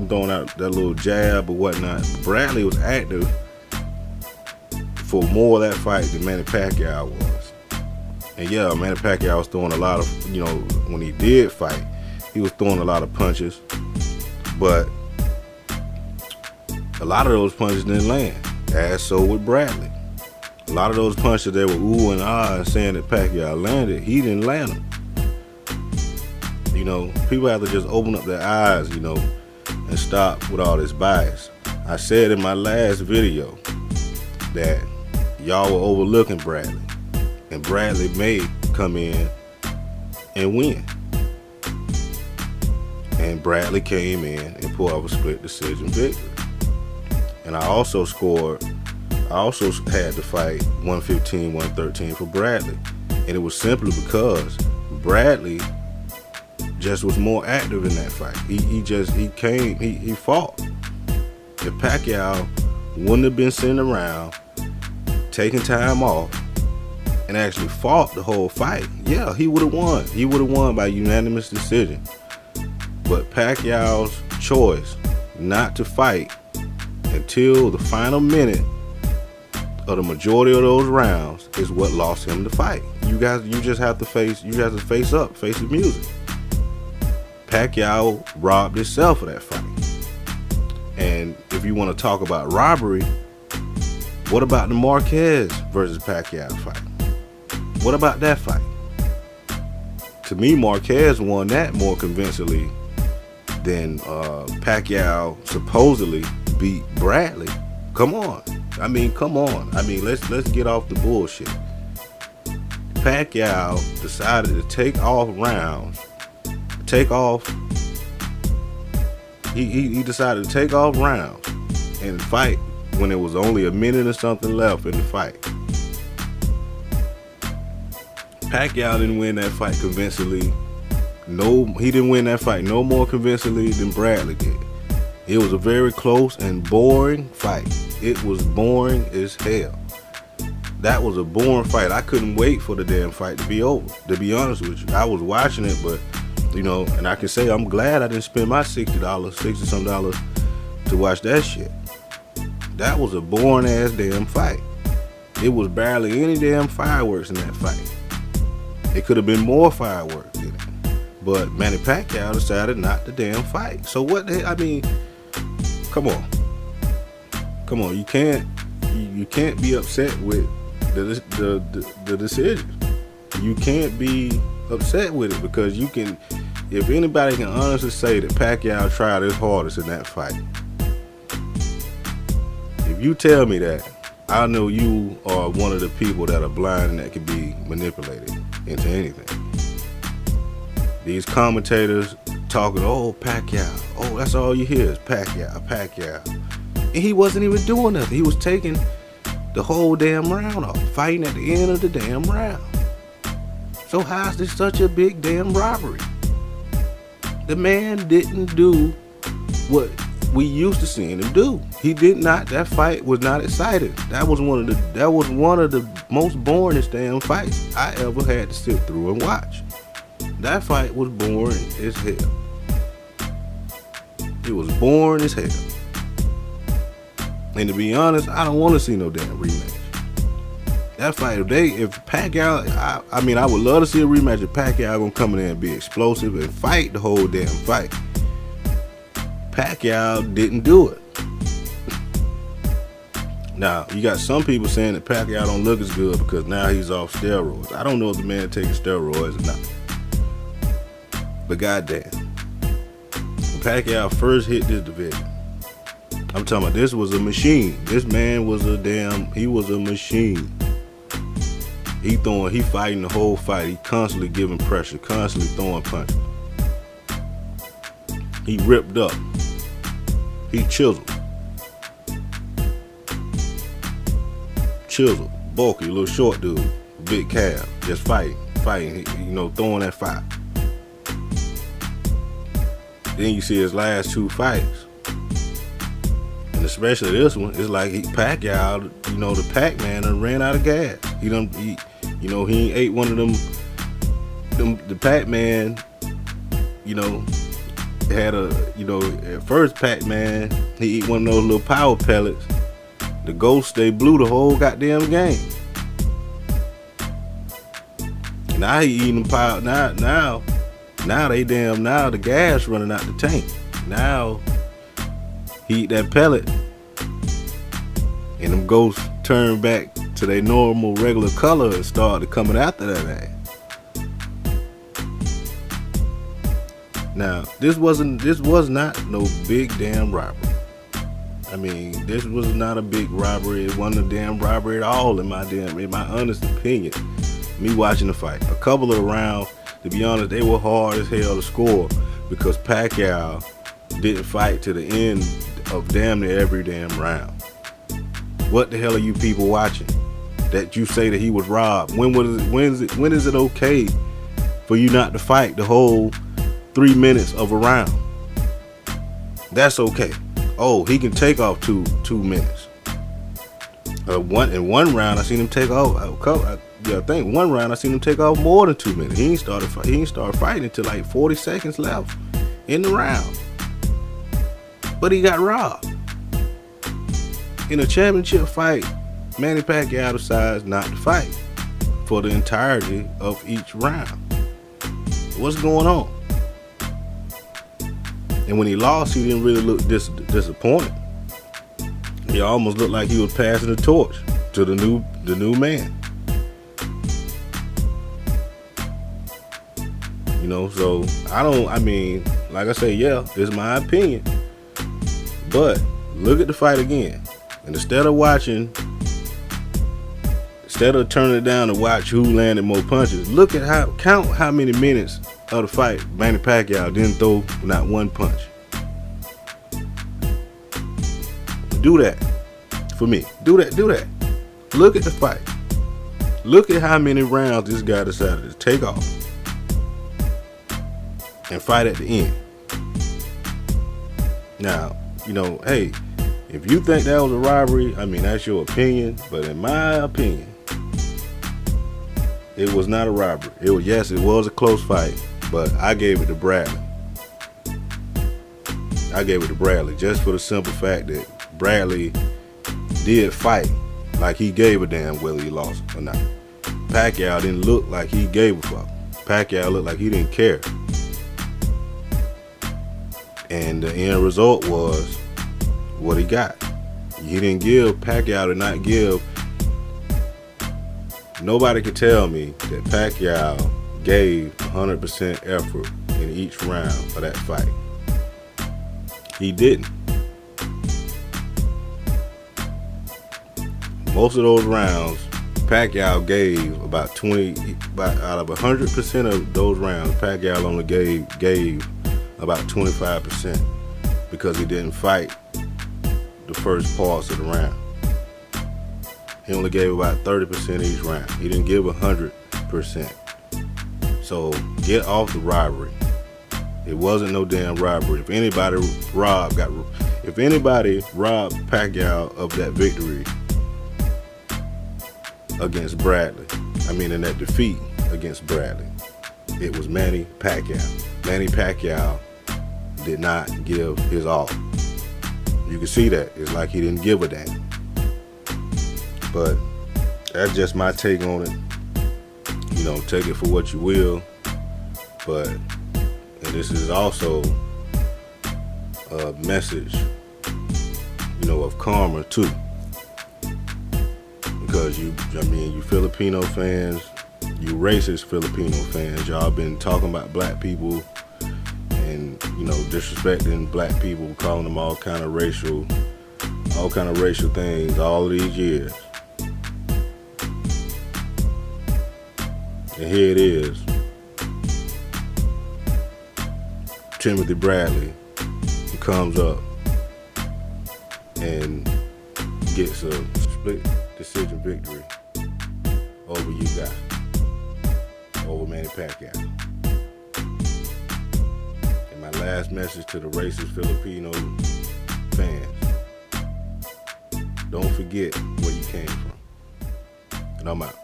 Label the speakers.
Speaker 1: throwing out that little jab or whatnot. Bradley was active for more of that fight than Manny Pacquiao was. And yeah, Manny Pacquiao was throwing a lot of, when he did fight, he was throwing a lot of punches, but a lot of those punches didn't land, as so with Bradley. A lot of those punches that were ooh and ah and saying that Pacquiao landed, he didn't land them. People have to just open up their eyes, and stop with all this bias. I said in my last video that y'all were overlooking Bradley, and Bradley may come in and win. And Bradley came in and pulled off a split decision victory. And I also had to fight 115, 113 for Bradley. And it was simply because Bradley just was more active in that fight. He fought. If Pacquiao wouldn't have been sitting around, taking time off, and actually fought the whole fight, yeah, he would have won. He would have won by unanimous decision. But Pacquiao's choice not to fight until the final minute of the majority of those rounds is what lost him the fight. You just have to face the music. Pacquiao robbed himself of that fight. And if you want to talk about robbery, what about the Marquez versus Pacquiao fight? What about that fight? To me, Marquez won that more convincingly than Pacquiao supposedly beat Bradley. Come on. Let's get off the bullshit. Pacquiao decided to take off rounds. He decided to take off rounds and fight when it was only a minute or something left in the fight. Pacquiao didn't win that fight convincingly. No, he didn't win that fight no more convincingly than Bradley did. It was a very close and boring fight. It was boring as hell. That was a boring fight. I couldn't wait for the damn fight to be over, to be honest with you. I was watching it, but, and I can say I'm glad I didn't spend my $60 to watch that shit. That was a boring ass damn fight. It was barely any damn fireworks in that fight. It could have been more fireworks in it. But Manny Pacquiao decided not to damn fight. So what the hell? Come on. You can't be upset with the decision. You can't be upset with it because if anybody can honestly say that Pacquiao tried his hardest in that fight, if you tell me that, I know you are one of the people that are blind and that can be manipulated into anything. These commentators talking, oh, Pacquiao. Oh, that's all you hear is Pacquiao. And he wasn't even doing nothing. He was taking the whole damn round off, fighting at the end of the damn round. So how is this such a big damn robbery? The man didn't do what we used to seeing him do. He did not. That fight was not exciting. That was one of the most boringest damn fights I ever had to sit through and watch. That fight was boring as hell. It was boring as hell. And to be honest, I don't want to see no damn rematch. That fight, if Pacquiao, I would love to see a rematch if Pacquiao gonna come in there and be explosive and fight the whole damn fight. Pacquiao didn't do it. Now, you got some people saying that Pacquiao don't look as good because now he's off steroids. I don't know if the man taking steroids or not. But goddamn, when Pacquiao first hit this division, I'm talking about this was a machine. This man was he was a machine. He fighting the whole fight. He constantly giving pressure, constantly throwing punches. He ripped up. He chiseled, bulky, little short dude, big calf, just fighting, throwing that fire. Then you see his last two fights, and especially this one, it's like Pacquiao, the Pac-Man done ran out of gas. He ain't ate one of them the Pac-Man, had at first Pac-Man, he eat one of those little power pellets. The ghost stay blue the whole goddamn game. Now he eating power. Now the gas running out the tank. Now he eat that pellet, and them ghosts turn back to their normal regular color and started coming after that ass. Now this was not no big damn robbery. I mean, this was not a big robbery. It wasn't a damn robbery at all in my honest opinion. Me watching the fight, a couple of rounds, to be honest, they were hard as hell to score because Pacquiao didn't fight to the end of damn near every damn round. What the hell are you people watching that you say that he was robbed? When is it okay for you not to fight the whole 3 minutes of a round? That's okay. Oh, he can take off two minutes. In one round I seen him take off. I think one round I seen him take off more than 2 minutes. He ain't started fighting until like 40 seconds left in the round. But he got robbed. In a championship fight, Manny Pacquiao decides not to fight for the entirety of each round. What's going on? And when he lost, he didn't really look disappointed. He almost looked like he was passing the torch to the new man. So like I say, yeah, this is my opinion. But look at the fight again. And instead of turning it down to watch who landed more punches, count how many minutes of the fight Manny Pacquiao didn't throw not one punch. Do that for me. Do that. Look at the fight. Look at how many rounds this guy decided to take off and fight at the end. Now, hey, if you think that was a robbery, that's your opinion. But in my opinion, it was not a robbery. It was a close fight, but I gave it to Bradley. Just for the simple fact that Bradley did fight like he gave a damn whether he lost or not. Pacquiao didn't look like he gave a fuck. Pacquiao looked like he didn't care. And the end result was what he got. Pacquiao did not give. Nobody could tell me that Pacquiao gave 100% effort in each round of that fight. He didn't. Most of those rounds, Pacquiao gave out of 100% of those rounds, Pacquiao only gave about 25% because he didn't fight the first parts of the round. He only gave about 30% each round. He didn't give 100%. So get off the robbery. It wasn't no damn robbery. If anybody robbed Pacquiao of that victory against Bradley, in that defeat against Bradley, it was Manny Pacquiao. Manny Pacquiao did not give his all. You can see that. It's like he didn't give a damn. But that's just my take on it. Take it for what you will. And this is also a message, of karma too. Because you Filipino fans, you racist Filipino fans, y'all been talking about black people and, disrespecting black people, calling them all kind of racial things all of these years. And here it is. Timothy Bradley comes up and gets a split decision victory over you guys, over Manny Pacquiao. And my last message to the racist Filipino fans: don't forget where you came from. And I'm out.